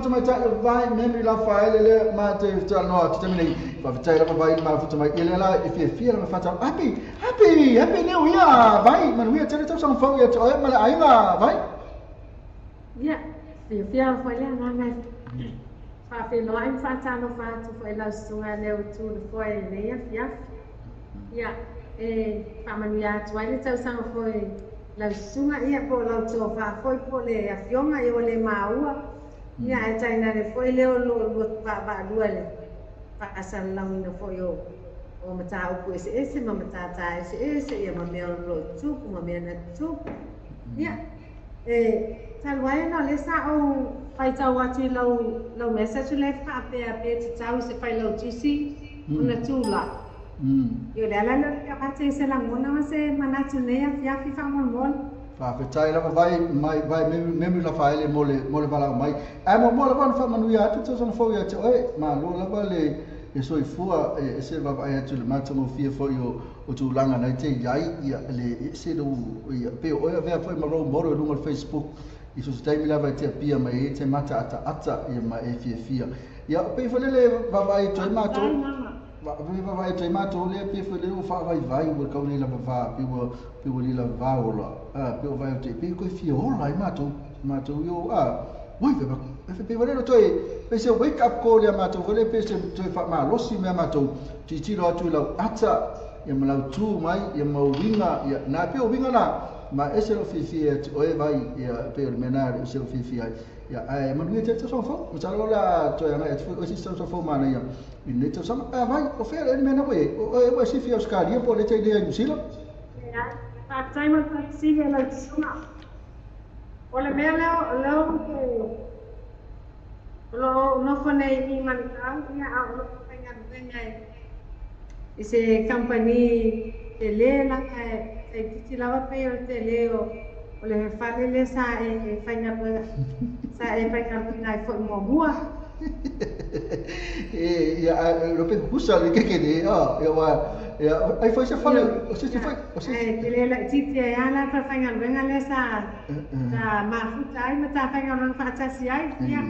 tu mai ta vai memory la file le ma te ta no te me fa ta la vai ma fu mai ele la e la fa ta happy new year vai man we te ta sang fo ya to ma la ai ma vai ya fia foi le nga fa fe no ai fa ta no fa tu foi la sunga le tu foi le ya ya fa man ya tu ai te sang foi la sunga ia po la to fa foi po le afionga e o le maua ia e taina le foi le o lo ba lua le fa asal la no foi o mata o ese ma mata ta ese ia ma me lo tu ma me na tu ia tal wai no le sa o fai tau atu lo message le fa pe te tau se fai lo tisi una tula yo le ala no ka pate se la mona se manatu ne ya fi fa mon fa pe tai la vai memi la fa ele mole vala mai mo la van fa manu ya tu so fo ya te ma lo la vale e so fua e se va ai tu le mata mo fia fo yo o tu langa na te yai ia le se do pe o ya ve foi ma ro moro no Facebook i so stai mi lava te pia mai te mata ata ia ma e fia ia pe fo le va vai tu mato vai te mato le pe fo le fa vai o ka ni la va pe o la va o la pe o vai te pe ko fia o la mato yo voi pe vai no toi pe se wake up call ya mato vole pe se toi fa ma losi me mato ti lo tu la ata ia ma la tu mai ia ma winga ia na pe o winga na ma ese lo fifia o vai ia pe o menare ese lo fifia ia ai ma lui te so fo ma sa la to ia na o si so fo ma na ia in ne to sa vai o fe el mena o si fia oscar ia po le te idea silo ya pa time pa si la suma o le mea lo no fone i manitang ia a lo penga ese company tele la e ti lava pe o tele o le fale le sa e faina na fo mo mua lo pe kusa le que de ai foi se fala o se foi tele la ti ya la fa faina venga le sa ma futai ma ta faina no fa ta si ai ya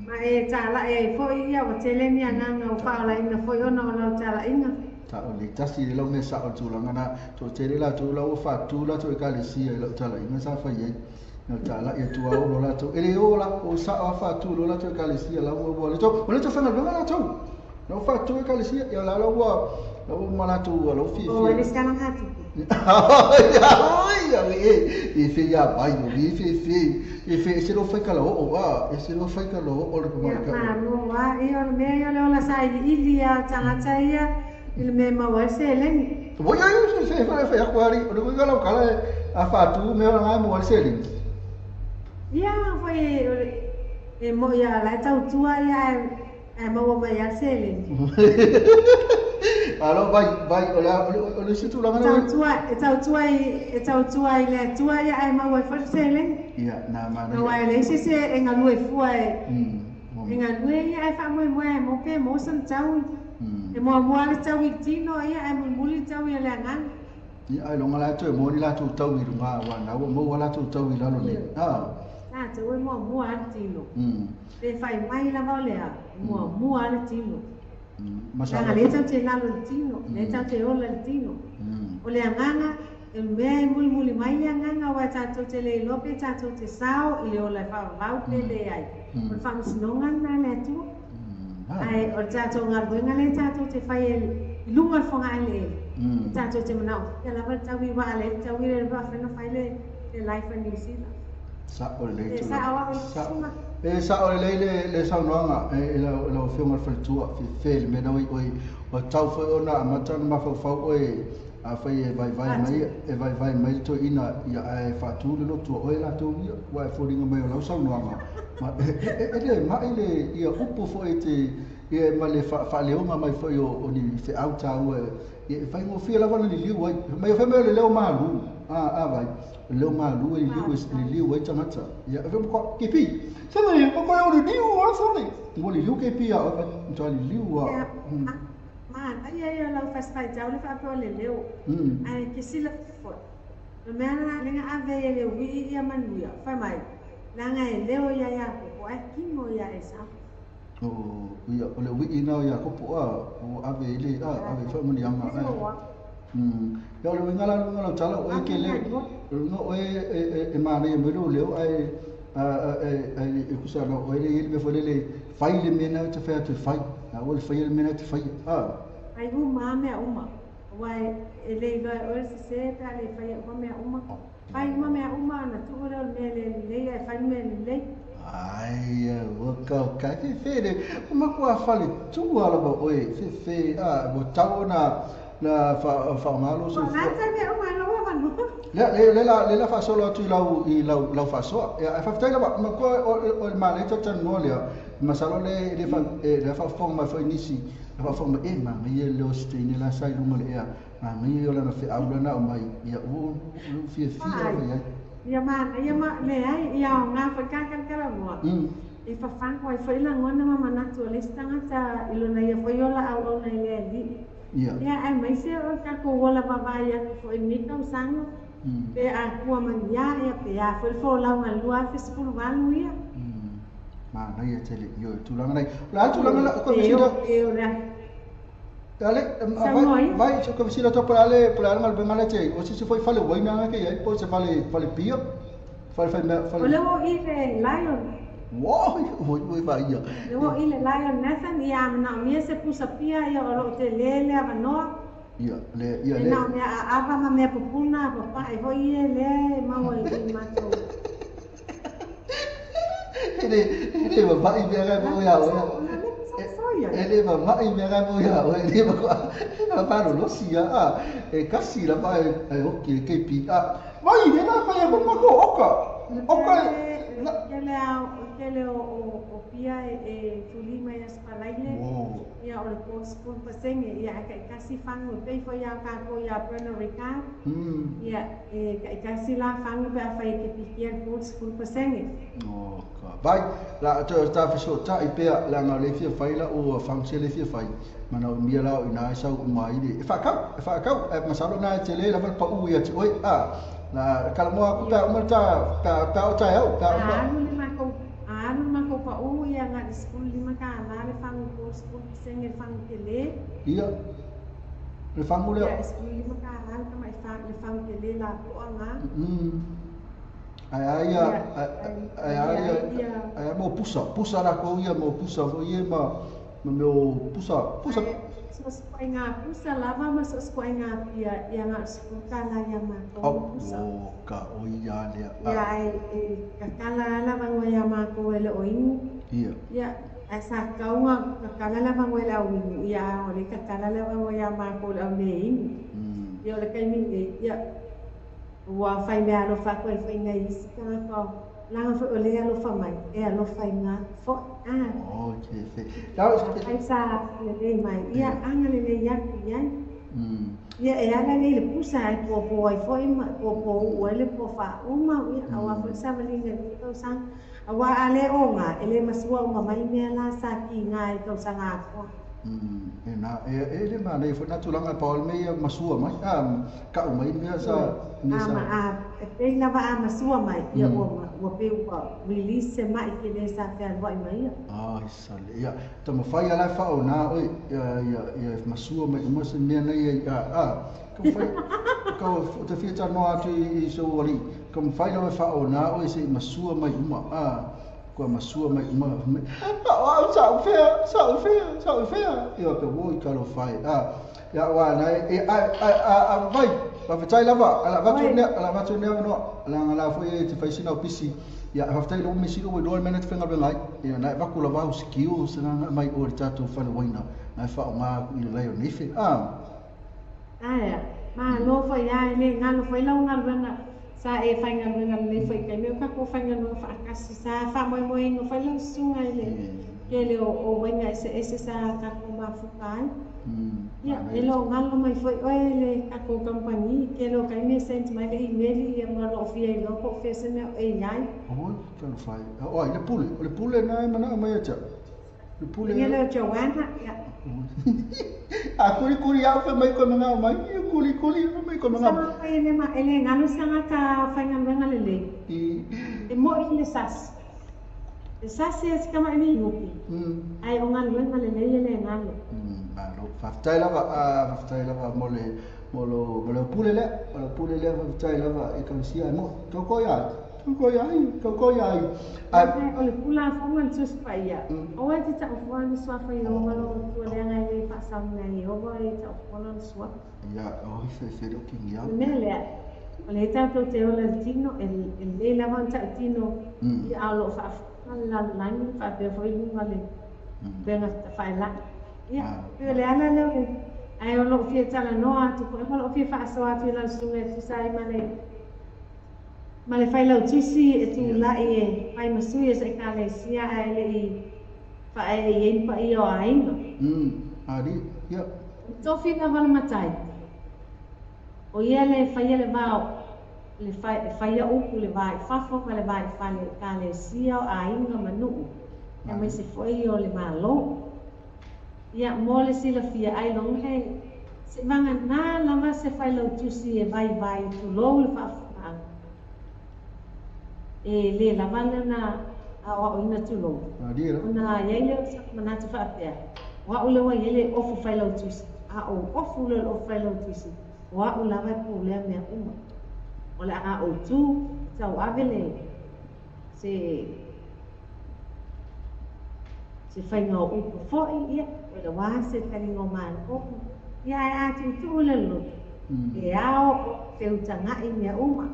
ma e ta la e foi ia o tele ni ana no fa la ina foi ona no ta la ina ta o le tasi le lo me sa o tu la ngana to tele la tu la o fa tu la to ka le si la ta la ina sa fa ye no ta la e tu a o la to ele o la o sa o fa tu lo la to ka le si la o le to fa na la to no fa tu ka le si ya la o ma la tu lo fi o le sta na hatu e fe ya vai no e fe se lo fai ka lo e se lo fai ka lo o le ma ka no wa e o me yo le la sai ilia tanga taia il me ma wa se le voi ai se fa aquari o lo ga la kala a fa tu me la mo se le ya foi e mo ya la tau tua ya e mo wa ya se le alo vai o le situ la ngana tau tua ile tua ya e ma wa fa se le ya na ma no wa le se en a lue fu en a lue ya e fa mo pe mo san tau e mo le tau i tino ia e mo muli tau ia le ngang ia ai longa la to mo ni la tu tau i runga wa na mo la tu tau i la no le te o mo al tino te fai mai la volea mo al tino ma sa le tau te la lo tino le tau te o la tino o le nganga e me muli mai ia nganga wa tatu te le lope tatu te sao i le o la fa vau pe le ai o fa msnonga na le tu ai o tato ngarbuenga le tato te fai lunga fonga le tato te manau ya la va tawi wa le tawi le va fa no fai le life in New Zealand sa o le tu sa o le sa no e la film fa tu fe me no o tau foi ona mata ma fa a fai vai mai to ina ia e fa tu no tu o la tu wa fo ringa mai la sa no ma ele mai le ia upo fo te ia ma le fa le o mai fo o ni se auta o e fai mo fia la va ni liu mai fa me le ma lu vai le ma lu e liu e tamata ia fa ko kipi sa mai ko o liu o so ni mo liu ke pi a to liu ai la faz fai jau le fa pro le leo ai ke sila fo no me ana lenga ave le wi ia manuia fa mai langa e leo ia ko ai kimo ia esa. Ia ole wi ina ia kopo o ave ile ave fa mani anga. Ya ole ngala tala o ke le no e mana e mero le ai kusa no o ile me fole le fai le mena te fa te fai. O le fai le mena te fai. Ai uma me uma. Wai ele ga o se ta le fai o me uma. Ai uma me uma na tu o le le fai me le. Ai, o ka ke fere. Uma ko fale tu ala ba oi fe bo tau na fa malo so. Na ta me uma no wa no. Le la fa solo tu lau fa so. Ya fa tela ba ma ko o ma le tan no le. Ma salo le fa fo ma fa inisi. Fa fo ma e ma me le o stene la sai lu mo le ya. Ma me yo la na fe aula na o mai ya o fi ya. Ia ma le ai ia nga fa ka mo. E fa fan ko fa ila ngona ma na tu le stanga ta ilo na ia fa yo la au na le di. Ia ai mai se o ka ko wala ba ba ia fo ni ka usanga. Pe a ko man ia pe a fo la nga lua fe se pu valu ia. Ma na ia tele yo tu la ngai. La tu la ngai ko visita. Ale vai ko visita to para ngal bengala che. O se foi fale wai na ke ai po se fale pio. Fale. Ole o i le lion. Wow, voi vai ia. Lo i le lion Nathan ia na me se pusa pia ia o te lele ava no. Ia le. Na me ava ma me popuna pa ai voi le ma o i mato. Ele vai viajar mo ya. Ele vai viajar mo ya. Ele vai para lo sia e kasi la vai okay ke pi vai ne na fa ko ma ko oka Kele o pia e tulima ia spalaile ia o le post pun pasenge ia kasi fango pe fo ia ka ko ia Pernod Ricard ia kasi la fango pe fa ke pikia post pun pasenge vai la ta fiso ta i pe la na le fia fai la o fangse le fia fai mana o mia la o ina sa o mai de fa ka masalo na tele la pa u ia oi na kalau mau aku tak merta tak cahaya tak anu mako pa u ia nga di school lima ka la le fang ko school senge fang tele iya le fang mule ya school lima ka la ka mai fang le fang tele la ko anga ai mau pusa la ko ia mau pusa fo ia mau pusa so squai nga pusa lava mas squai nga pia ia nga skuka la ia ma ko pusa ka o ia le ia ka kala lava ngo ia ma ko ele oin ia asa ka nga kala lava ngo ele oin ia o le ka kala lava ngo ia ma ko le oin ia le kai mi ia wa fai me alo fa ko fai nga isi ka ko langa fo ole alo fa mai e alo fai nga fo okay ai sa le mai ia anga le ia ia e ala le pusa ai po ai foi ma po ole po fa uma ia awa fo sa vali le to sang awa ale onga ele masua uma mai me la sa ki ngai to sanga ko ele mana e foi natulanga Paul me masua mai ka mai me sa e lava a masua mai ia o pe o release mai ke le sa fe vai mai sale ia tamo fai ala fa ona oi ia masua mai mo se me na ia ko fai ko te fieta no atu i so ali ko fai la fa ona oi se masua mai uma ko masua mai uma sa fe ia ko voi ka lo fai ya wa na vai pa fetai lava ala vatu ne no la foi te fai sina pisi ya haftai lo me sino do minute fenga bengai ya na va kula va skill sina mai o tato fa waina na fa ma i le ni fe ya ma lo foi ya le ngalo foi lo ngal benga sa e fai ngal benga le foi kai me ka ko fai ngal no fa kasi sa fa mo no foi lo sunga le ke le o wenga ese sa ka ko ma fukai ya elo ngalo mai foi ele ka ko company ke lo kai me sent mai le email ia ma lo fia lo ko fese me e nhai ka lo fai le pule na mana mai acha le pule ele Joanna ya kuri ya fe mai ko nga mai kuri mai ko nga sama ele ngalo sanga ka fai ngalo le e mo ile sas Sasi es kama ini ngupi. Ai ongan wenga le le ngalo. Alo faftai lava molo pule le faftai lava e kansia mo toko ya. Ai ole pula fongan sus paia. O ai ta fongan swa fa yo ngalo tu le ngai fa sam ngai o ai ta fongan swa. Ya, o se lo king ya. Mele. Ole ta to te ole tino el le la man ta tino i alo fa la lang fa be foi ngale. Benga fa la. Ya, le ana le ai o lo fie tala noa tu ko lo fie fa so atu la sunga tu sai male fai lau tusi e tu la e fai masui e se kale sia ai le i fa ai e pa i o ainga ari ya to fika val matai o ia le fai le vao le fai a upu le vai fafo le vai fale kale sia o ainga manu e me se foi o le malo ia mole sila fia ai long he se vanga na lama se fai lau tusi e vai tu lo le fafo e le la vale na a o ina tulo na yele mana tu fa pia wa ule wa yele ofu fai lau tusi a o ofu le ofu fai lau tusi wa ula vai pu le me uma ola a o tu tau avele se fai ngo upu foi ia ola wa se tani ngo man opu ia a tu le lo e ao te utanga i me uma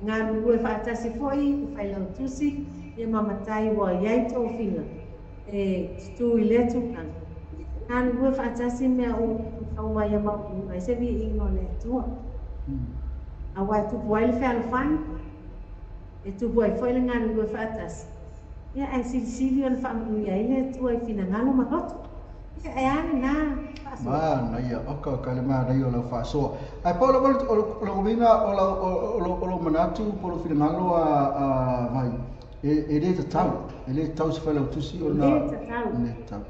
ngā rue whaatasi foi, whai lau tusi, ia mamatai wa iai tō whina, e tu i le tukan. Ngā rue whaatasi mea o whaua ia mau mai se vi ingo le tua. A wai tupu ai le whaala whani, e tupu ai foi le ngā rue whaatasi. Ia ai sili o le whaamunu ia ile tua i whina ngalo maroto. Ia e ane nā na ia oka kale ma rai o la faso ai polo o vina o manatu polo finalo a vai e le tau se fala tusi o na le tau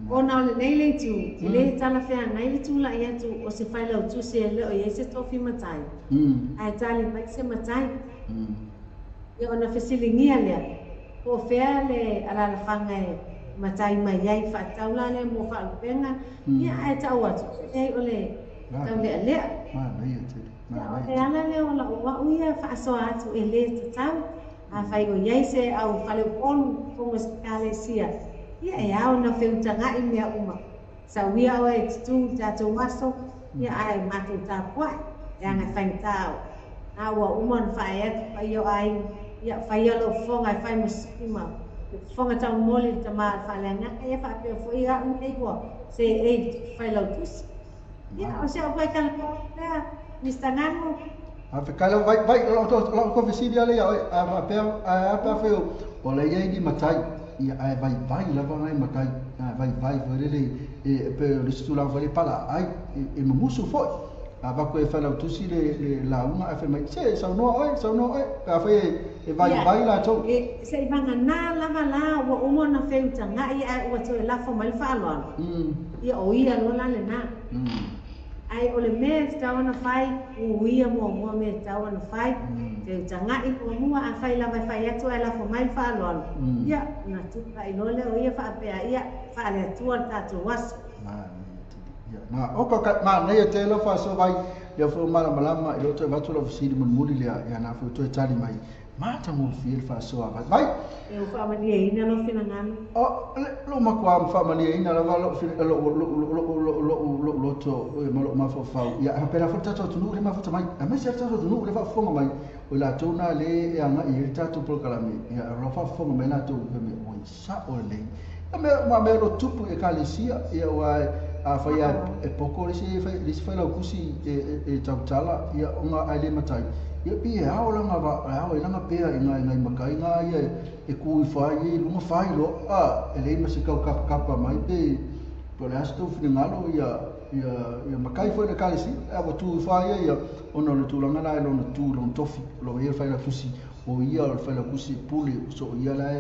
o na le nei tu le tala fea ngai le tu la ia tu o se fala tusi le o ia se tofi matai ai tali mai se matai ia ona fesilingia le o fea le ala la fanga matai mai ai fa taula le mo fa penga ia ai tau atu e ole tau le le e ana le ola wa uia fa so atu e le tau a fai o ia se au fale on como skale sia ia e au na feutanga i mea uma sa wia o e tu tatu waso ia ai matu ta kwa ia nga fai tau a wa uma fa e fa yo ai ia fa yo lo fonga fai musima fonga tau mole ta ma fale nga e fa pe foi ga un e ko se e fai lau tus ia o se o vai kala la mistangano a fe kala vai lo ko visidia le a pe fe o le ye di matai ia ai vai la vai matai vai le e pe le stula vai pala ai e musu foi a va ko e fai lau tusi le la una a fe mai se sa no a fe e vai la to e se vanga na lava la o umo na feuta nga i ai o to la fo mal fa lo i o ia lo la le na ai o le me sta ona fai o ia mo me sta ona fai te tanga i o mua a fai lava fai atu ai la fo mal fa lo ia na tu kai lo le o ia fa pe ia fa le tu ta tu was na o ka ma nei te lo fa so vai ia fo malama i lo te va tu lo fisi mun muli le ia na fo to tali mai mata mo fil fa so vai eu fa mania ina lo fina ngano lo ma kwa fa mania ina lo fil lo to ma fo fa ya pera fo tato tu no le ma fo mai a me se tato tu no le fa fo mai o la tona le e anga i tato pro kalame ya lo fa fo mai na to me o sa o le ma me lo tupu e kalisia ia wa a fa ya e poco le si fa la kusi e tautala ia nga ale matai ia pi e ao langa va ao e langa pea i ngai makai nga ia e kui fai i lunga fai lo e le ma se kau kapa mai pe po le asto fini ngalo ia makai foi le kalisi e wa tu fai ia ono le tulanga la lo tu lo tofi lo ia fai la kusi o ia o fai la kusi pule so ia la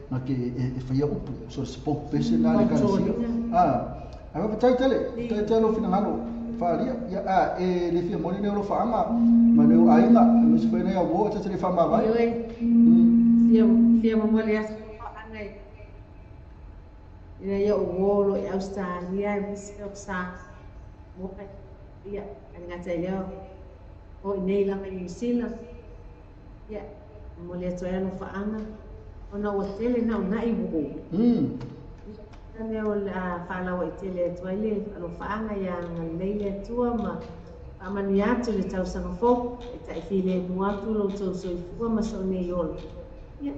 na ke e fai upu so se po pese na le kalisi a va tai tele lo fini ngalo Falia ya le fia moni ne lo faanga ma ne ainga mi se pena ya wo te fa ma vai fia mo le faanga ina ya wo lo Australia e se sa mo ka ya nga te ya o nei la mai sila ya mo le toya no faanga ona o tele na una I wo Neo la fala wa itele toile alo faanga ya leile tua ma amani atu le tau sanga fo ta file mua tu lo tau so fu ma so ne yol ya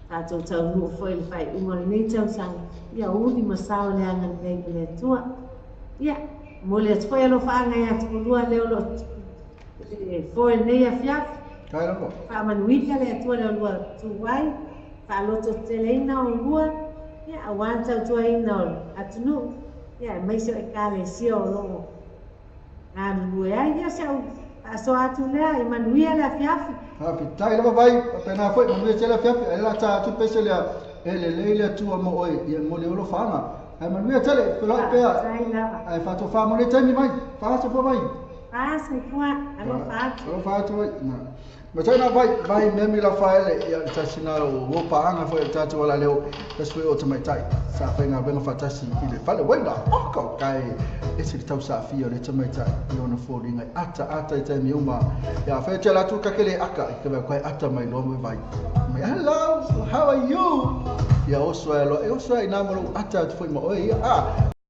ta tau nu fo il fai uma le tau sang ya udi masao le anga le tua ya mo le tfoya lo faanga ya tu lua le lo fo ne ya fiaf kai lo fa manuita le tua le lua tu wai fa lo to teleina o lua ya awan tau tua ina atunu ya mai so e kale sio lo na lu ya sa so atu le e manuia la fiafi ha fitai lo vai pena foi manuia tela fiafi ela ta tu pese le le tua mo oi e mo le lo fama e manuia tele lo pea ai fa to fa mo le temi mai fa so fo vai se qua lo fa to na ma tana vai memi la faele ya tasina o paanga foi tatu wala leo taswe o tamaitai sa penga benga fatasi ile fale wenda oko kai ese tau sa fio le tamaitai yo no fori ngai ata ite mi uma ya fa tela tu kakele aka ke ba kai ata mai lo vai hello how are you ya oswa lo oswa ina mo ata foi mo oi